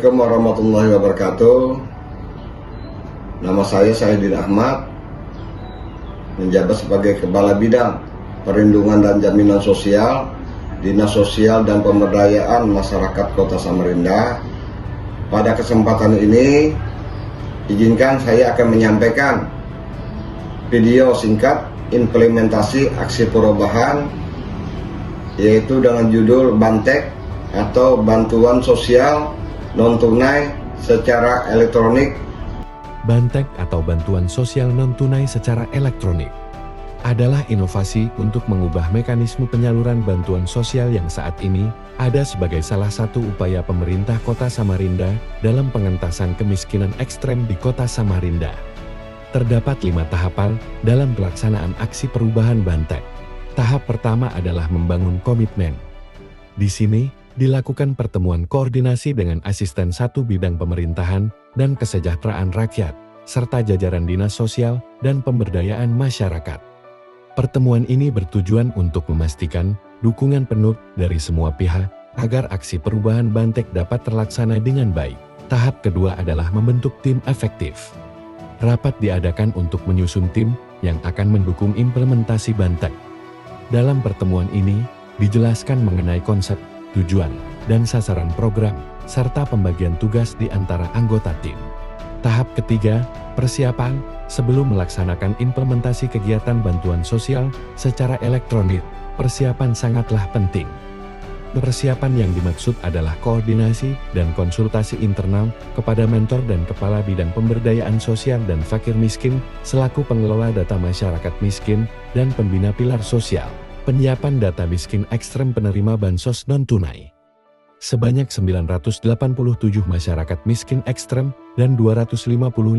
Assalamualaikum warahmatullahi wabarakatuh. Nama saya Saidin Ahmad, menjabat sebagai Kepala Bidang Perlindungan dan Jaminan Sosial, Dinas Sosial dan Pemberdayaan Masyarakat Kota Samarinda. Pada kesempatan ini, izinkan saya akan menyampaikan video singkat implementasi aksi perubahan, yaitu dengan judul Bantek atau Bantuan Sosial Non-Tunai secara Elektronik. Bantek atau Bantuan Sosial Non-Tunai secara Elektronik adalah inovasi untuk mengubah mekanisme penyaluran bantuan sosial yang saat ini ada sebagai salah satu upaya pemerintah Kota Samarinda dalam pengentasan kemiskinan ekstrem di Kota Samarinda. Terdapat 5 tahapan dalam pelaksanaan aksi perubahan Bantek. Tahap pertama adalah membangun komitmen. Di sini, dilakukan pertemuan koordinasi dengan asisten satu bidang pemerintahan dan kesejahteraan rakyat, serta jajaran dinas sosial dan pemberdayaan masyarakat. Pertemuan ini bertujuan untuk memastikan dukungan penuh dari semua pihak agar aksi perubahan Bantek dapat terlaksana dengan baik. Tahap kedua adalah membentuk tim efektif. Rapat diadakan untuk menyusun tim yang akan mendukung implementasi Bantek. Dalam pertemuan ini, dijelaskan mengenai konsep, tujuan, dan sasaran program, serta pembagian tugas di antara anggota tim. Tahap ketiga, persiapan, sebelum melaksanakan implementasi kegiatan bantuan sosial secara elektronik, persiapan sangatlah penting. Persiapan yang dimaksud adalah koordinasi dan konsultasi internal kepada mentor dan kepala bidang pemberdayaan sosial dan fakir miskin, selaku pengelola data masyarakat miskin, dan pembina pilar sosial. Penyiapan data miskin ekstrem penerima bansos non-tunai. Sebanyak 987 masyarakat miskin ekstrem dan 255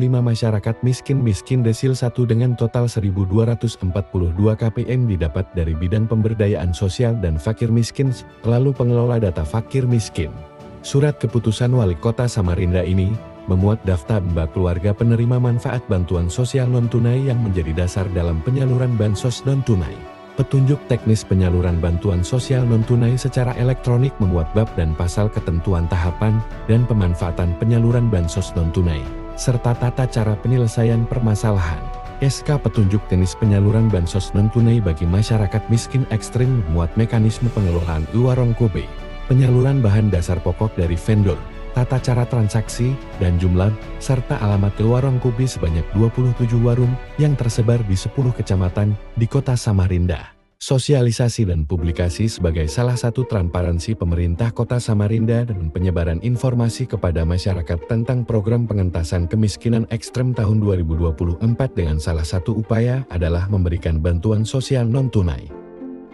masyarakat miskin desil 1 dengan total 1.242 KPM didapat dari bidang pemberdayaan sosial dan fakir miskin lalu pengelola data fakir miskin. Surat keputusan Wali Kota Samarinda ini memuat daftar keluarga penerima manfaat bantuan sosial non-tunai yang menjadi dasar dalam penyaluran bansos non-tunai. Petunjuk teknis penyaluran bantuan sosial non-tunai secara elektronik memuat bab dan pasal ketentuan tahapan dan pemanfaatan penyaluran bansos non-tunai, serta tata cara penyelesaian permasalahan. SK Petunjuk Teknis Penyaluran Bansos Non-Tunai bagi Masyarakat Miskin Ekstrim memuat mekanisme pengelolaan warung kobe, penyaluran bahan dasar pokok dari vendor, tata cara transaksi, dan jumlah, serta alamat warung kobe sebanyak 27 warung yang tersebar di 10 kecamatan di Kota Samarinda. Sosialisasi dan publikasi sebagai salah satu transparansi pemerintah Kota Samarinda dan penyebaran informasi kepada masyarakat tentang program pengentasan kemiskinan ekstrem tahun 2024 dengan salah satu upaya adalah memberikan bantuan sosial non-tunai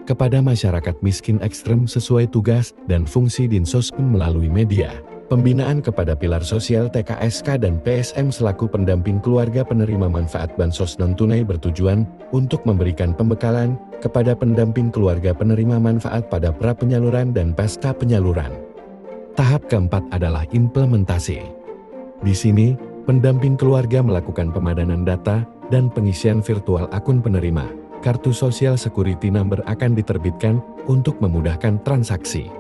kepada masyarakat miskin ekstrem sesuai tugas dan fungsi Dinsos melalui media. Pembinaan kepada pilar sosial TKSK dan PSM selaku pendamping keluarga penerima manfaat bansos non-tunai bertujuan untuk memberikan pembekalan kepada pendamping keluarga penerima manfaat pada pra penyaluran dan pasca penyaluran. Tahap keempat adalah implementasi. Di sini, pendamping keluarga melakukan pemadanan data dan pengisian virtual akun penerima. Kartu Sosial Security Number akan diterbitkan untuk memudahkan transaksi.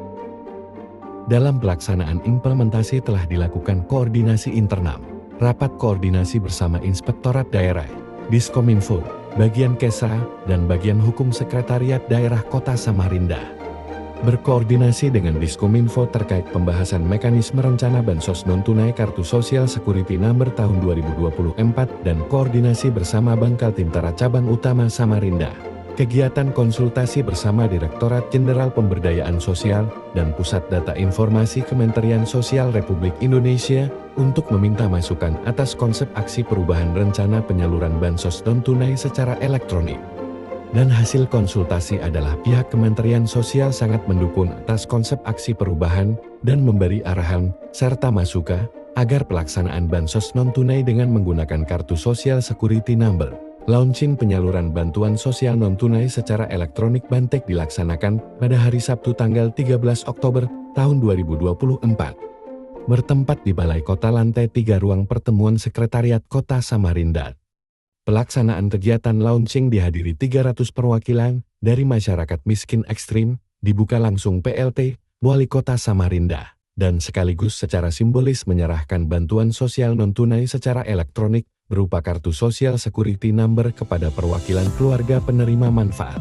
Dalam pelaksanaan implementasi telah dilakukan koordinasi internal, rapat koordinasi bersama Inspektorat Daerah, Diskominfo, Bagian Kesa, dan Bagian Hukum Sekretariat Daerah Kota Samarinda. Berkoordinasi dengan Diskominfo terkait pembahasan mekanisme rencana bansos non-tunai Kartu Sosial Security Number tahun 2024 dan koordinasi bersama Bangkal Tintara Cabang Utama Samarinda. Kegiatan konsultasi bersama Direktorat Jenderal Pemberdayaan Sosial dan Pusat Data Informasi Kementerian Sosial Republik Indonesia untuk meminta masukan atas konsep aksi perubahan rencana penyaluran bansos non-tunai secara elektronik. Dan hasil konsultasi adalah pihak Kementerian Sosial sangat mendukung atas konsep aksi perubahan dan memberi arahan serta masukan agar pelaksanaan bansos non-tunai dengan menggunakan Kartu Sosial Security Number. Launching penyaluran bantuan sosial non-tunai secara elektronik Bantek dilaksanakan pada hari Sabtu tanggal 13 Oktober tahun 2024. Bertempat di Balai Kota lantai 3 ruang pertemuan Sekretariat Kota Samarinda. Pelaksanaan kegiatan launching dihadiri 300 perwakilan dari masyarakat miskin ekstrim, dibuka langsung PLT, Wali Kota Samarinda. dan sekaligus secara simbolis menyerahkan bantuan sosial non-tunai secara elektronik berupa kartu sosial security number kepada perwakilan keluarga penerima manfaat.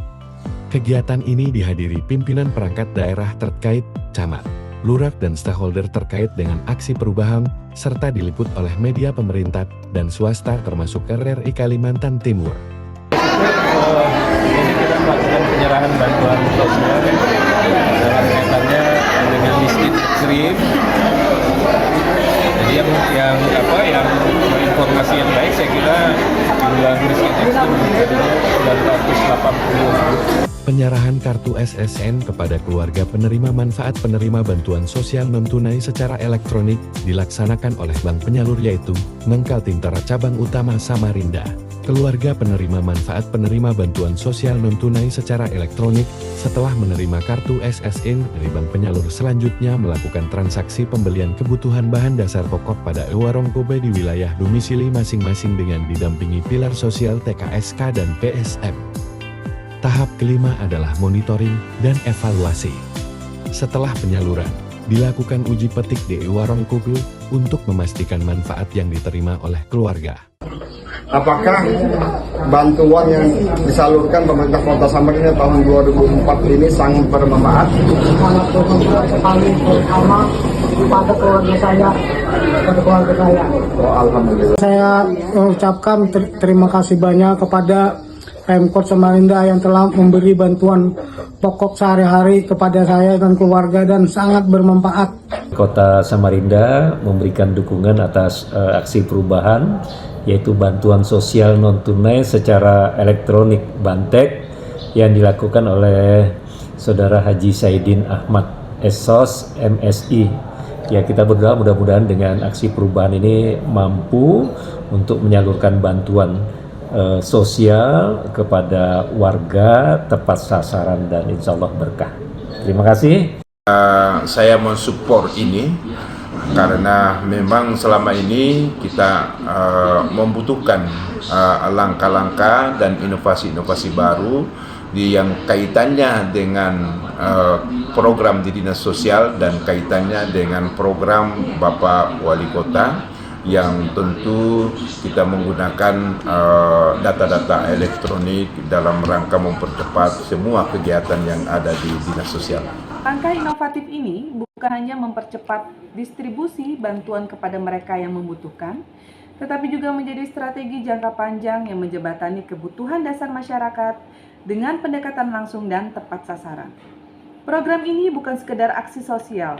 Kegiatan ini dihadiri pimpinan perangkat daerah terkait, camat, lurah dan stakeholder terkait dengan aksi perubahan, serta diliput oleh media pemerintah dan swasta termasuk RRI Kalimantan Timur. Ini kita melakukan penyerahan bantuan sosial dalam kaitannya dengan miskin ekstrim. Jadi yang informasi yang baik saya kira jumlah miskin ekstrim mencapai 980. Penyerahan kartu SSN kepada keluarga penerima manfaat penerima bantuan sosial non-tunai secara elektronik dilaksanakan oleh bank penyalur yaitu Bank Kaltim Cabang Utama Samarinda. Keluarga penerima manfaat penerima bantuan sosial non-tunai secara elektronik setelah menerima kartu SSN dari bank penyalur selanjutnya melakukan transaksi pembelian kebutuhan bahan dasar pokok pada warung kobe di wilayah domisili masing-masing dengan didampingi pilar sosial TKSK dan PSM. Tahap kelima adalah monitoring dan evaluasi. Setelah penyaluran, dilakukan uji petik di warung kobe untuk memastikan manfaat yang diterima oleh keluarga. Apakah bantuan yang disalurkan pemerintah Kota Samarinda tahun 2004 ini sangat bermanfaat? Sangat bermanfaat sekali, terutama pada keluarga saya. Oh, alhamdulillah. Saya mengucapkan terima kasih banyak kepada Pemkot Samarinda yang telah memberi bantuan pokok sehari-hari kepada saya dan keluarga dan sangat bermanfaat. Kota Samarinda memberikan dukungan atas aksi perubahan yaitu bantuan sosial non-tunai secara elektronik Bantek yang dilakukan oleh Saudara Haji Saidin Ahmad SOS MSI. Ya, kita berdoa mudah-mudahan dengan aksi perubahan ini mampu untuk menyalurkan bantuan sosial kepada warga tepat sasaran dan insya Allah berkah. Terima kasih. Saya mensupport ini karena memang selama ini kita membutuhkan langkah-langkah dan inovasi-inovasi baru yang kaitannya dengan program di dinas sosial dan kaitannya dengan program Bapak Wali Kota yang tentu kita menggunakan data-data elektronik dalam rangka mempercepat semua kegiatan yang ada di dinas sosial. Langkah inovatif ini bukan hanya mempercepat distribusi bantuan kepada mereka yang membutuhkan, tetapi juga menjadi strategi jangka panjang yang menjembatani kebutuhan dasar masyarakat dengan pendekatan langsung dan tepat sasaran. Program ini bukan sekedar aksi sosial.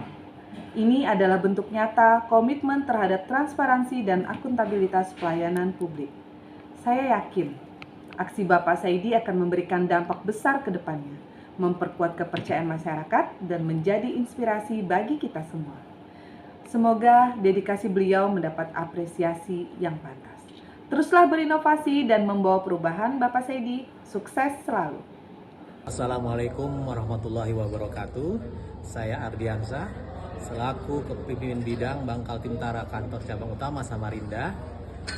Ini adalah bentuk nyata komitmen terhadap transparansi dan akuntabilitas pelayanan publik. Saya yakin aksi Bapak Saidi akan memberikan dampak besar ke depannya, memperkuat kepercayaan masyarakat dan menjadi inspirasi bagi kita semua. Semoga dedikasi beliau mendapat apresiasi yang pantas. Teruslah berinovasi dan membawa perubahan Bapak Saidi. Sukses selalu. Assalamualaikum warahmatullahi wabarakatuh. Saya Ardiansa, selaku Kepemimpinan Bidang Bank Kaltim Kantor Cabang Utama Samarinda.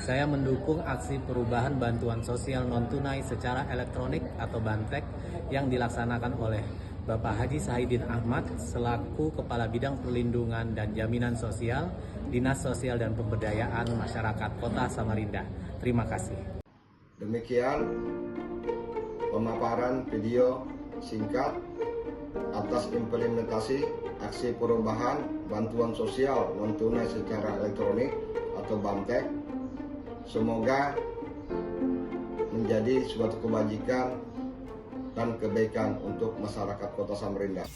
Saya mendukung aksi perubahan bantuan sosial non-tunai secara elektronik atau Bantek yang dilaksanakan oleh Bapak Haji Saidin Ahmad selaku Kepala Bidang Perlindungan dan Jaminan Sosial Dinas Sosial dan Pemberdayaan Masyarakat Kota Samarinda. Terima kasih. Demikian pemaparan video singkat atas implementasi aksi perubahan bantuan sosial non-tunai secara elektronik atau Bantek. Semoga menjadi suatu kebajikan dan kebaikan untuk masyarakat Kota Samarinda.